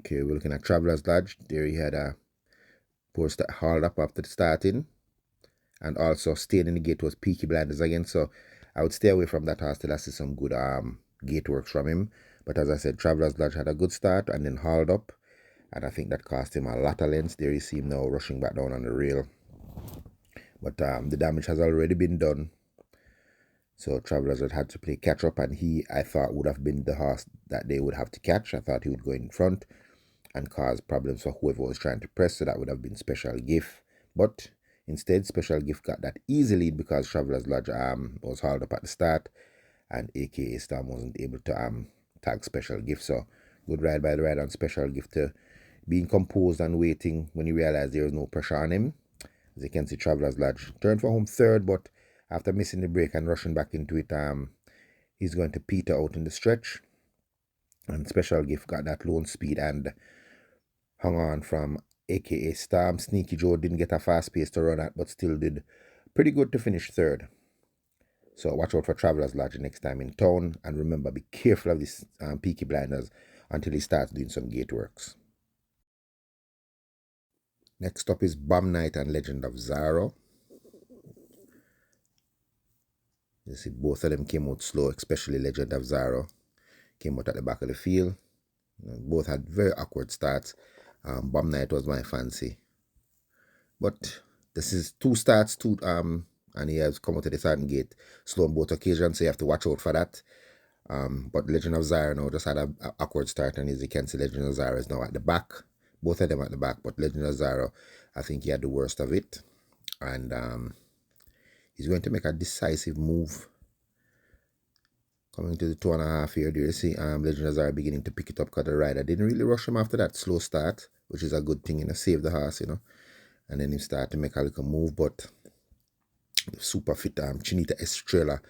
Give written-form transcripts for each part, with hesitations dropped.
Okay, we're looking at Traveller's Lodge. There he had a poor start, hauled up after the starting, and also staying in the gate was Peaky Blinders again. So I would stay away from that horse till I see some good gate works from him. But as I said, Traveller's Lodge had a good start and then hauled up, and I think that cost him a lot of lengths. There you see him now rushing back down on the rail. But the damage has already been done. So Travelers had to play catch up, and he, I thought, would have been the horse that they would have to catch. I thought he would go in front and cause problems for whoever was trying to press, so that would have been Special Gift. But instead, Special Gift got that easy lead because Travelers Lodge was hauled up at the start, and AKA Storm wasn't able to tag Special Gift. So good ride by the rider on Special Gift to being composed and waiting when he realized there was no pressure on him. As you can see, Travelers Lodge turned for home third, but after missing the break and rushing back into it, he's going to peter out in the stretch. And Special Gift got that lone speed and hung on from AKA Storm. Sneaky Joe didn't get a fast pace to run at, but still did pretty good to finish third. So watch out for Travelers Lodge next time in town. And remember, be careful of these Peaky Blinders until he starts doing some gate works. Next up is Bomb Night and Legend of Zaro. You see, both of them came out slow, especially Legend of Zaro. Came out at the back of the field. Both had very awkward starts. Bomb Night was my fancy. But this is two starts, and he has come out to the starting gate slow on both occasions, so you have to watch out for that. But Legend of Zaro now just had an awkward start, and as you can see, Legend of Zaro is now at the back. Both of them at the back, but Legend of Zaro, I think he had the worst of it. And he's going to make a decisive move. Coming to the 2.5 here, do you see Legend of Zaro beginning to pick it up because the rider didn't really rush him after that slow start, which is a good thing, save the horse, And then he started to make a little move, but the super fit Chinita Estrella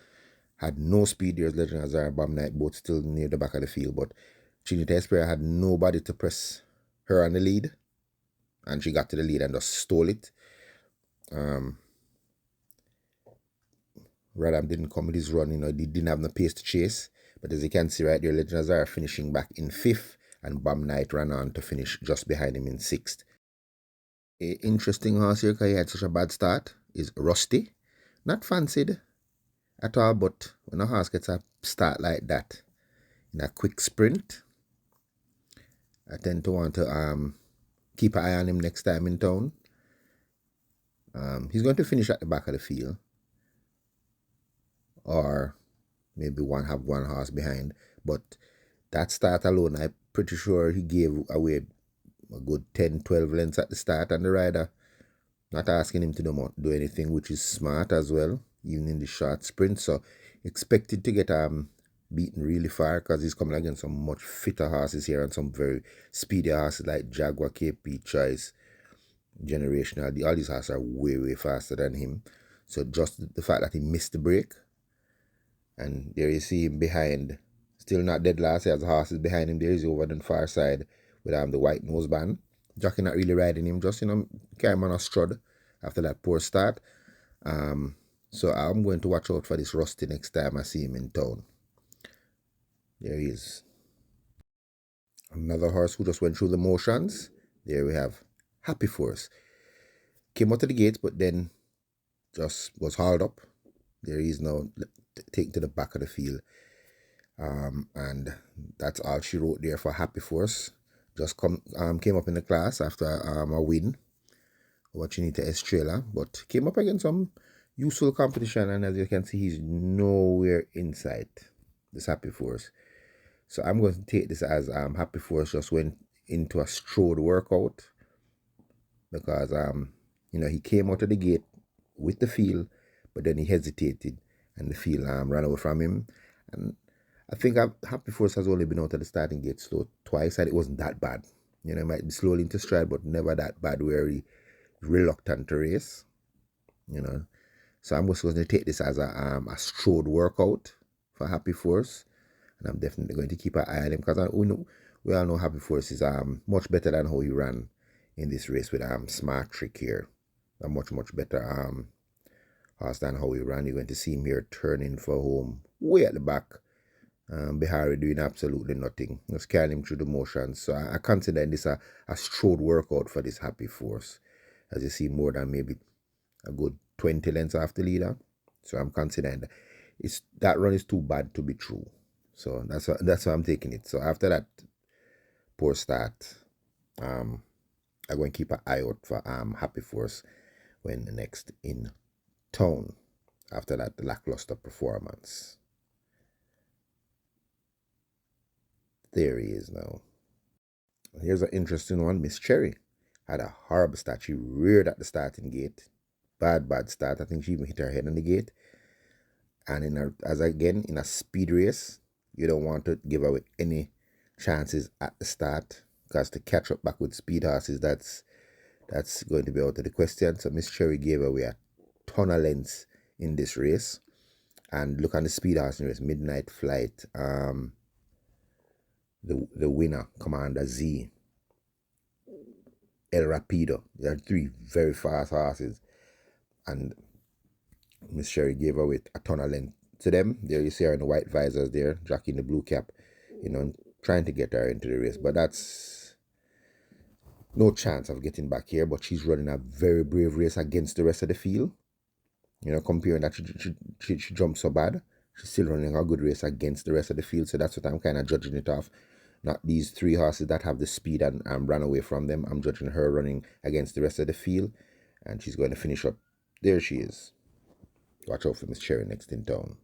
had no speed. There's Legend of Zaro, Bomb Night, both still near the back of the field, but Chinita Estrella had nobody to press her on the lead, and she got to the lead and just stole it. Radam didn't come with his run, he didn't have no pace to chase. But as you can see right there, Legend of Zaro finishing back in 5th, and Bomb Night ran on to finish just behind him in 6th. An interesting horse here because he had such a bad start is Rusty. Not fancied at all, but when a horse gets a start like that in a quick sprint, I tend to want to keep an eye on him next time in town. He's going to finish at the back of the field, or maybe have one horse behind. But that start alone, I'm pretty sure he gave away a good 10-12 lengths at the start, and the rider not asking him to do anything, which is smart as well, even in the short sprint. So expected to get beaten really far because he's coming against some much fitter horses here and some very speedy horses like Jaguar, KP, Choice, Generational. All these horses are way faster than him. So just the fact that he missed the break, and there you see him behind, still not dead last. He has the horses behind him. There is over on the far side with the white noseband. Jockey not really riding him, just caymanas strut after that poor start. So I'm going to watch out for this Rusty next time I see him in town. There he is. Another horse who just went through the motions. There we have Happy Force. Came out of the gate, but then just was hauled up. There he is now, taken to the back of the field. And that's all she wrote there for Happy Force. Just came up in the class after a win over Chinita Estrella, but came up against some useful competition, and as you can see, he's nowhere in sight, this Happy Force. So I'm going to take this as Happy Force just went into a strode workout, because he came out of the gate with the field, but then he hesitated and the field ran away from him. And I think Happy Force has only been out of the starting gate slow twice, and it wasn't that bad. It might be slowly into stride, but never that bad where he reluctant to race. So I'm just going to take this as a strode workout for Happy Force, and I'm definitely going to keep an eye on him because we all know Happy Force is much better than how he ran in this race with Smart Trick here. A much better horse than how he ran. You're going to see him here turning for home way at the back. Bihari doing absolutely nothing, just carrying him through the motions. So I consider this a strode workout for this Happy Force, as you see more than maybe a good 20 lengths off the leader. So I'm considering that run is too bad to be true. So that's why I'm taking it. So after that poor start, I'm going to keep an eye out for Happy Force when the next in town after that lackluster performance. There he is now. Here's an interesting one. Miss Cherry had a horrible start. She reared at the starting gate. Bad start. I think she even hit her head on the gate. And in a speed race, you don't want to give away any chances at the start, because to catch up back with speed horses, that's going to be out of the question. So Miss Cherry gave away a ton of lengths in this race. And look on the speed horse race, Midnight Flight, the winner, Commander Z, El Rapido. There are three very fast horses, and Miss Cherry gave away a ton of length to them. There you see her in the white visors there, Jackie in the blue cap, trying to get her into the race. But that's no chance of getting back here. But she's running a very brave race against the rest of the field. Comparing that, she jumped so bad. She's still running a good race against the rest of the field. So that's what I'm kind of judging it off. Not these three horses that have the speed and ran away from them. I'm judging her running against the rest of the field. And she's going to finish up. There she is. Watch out for Miss Cherry next in town.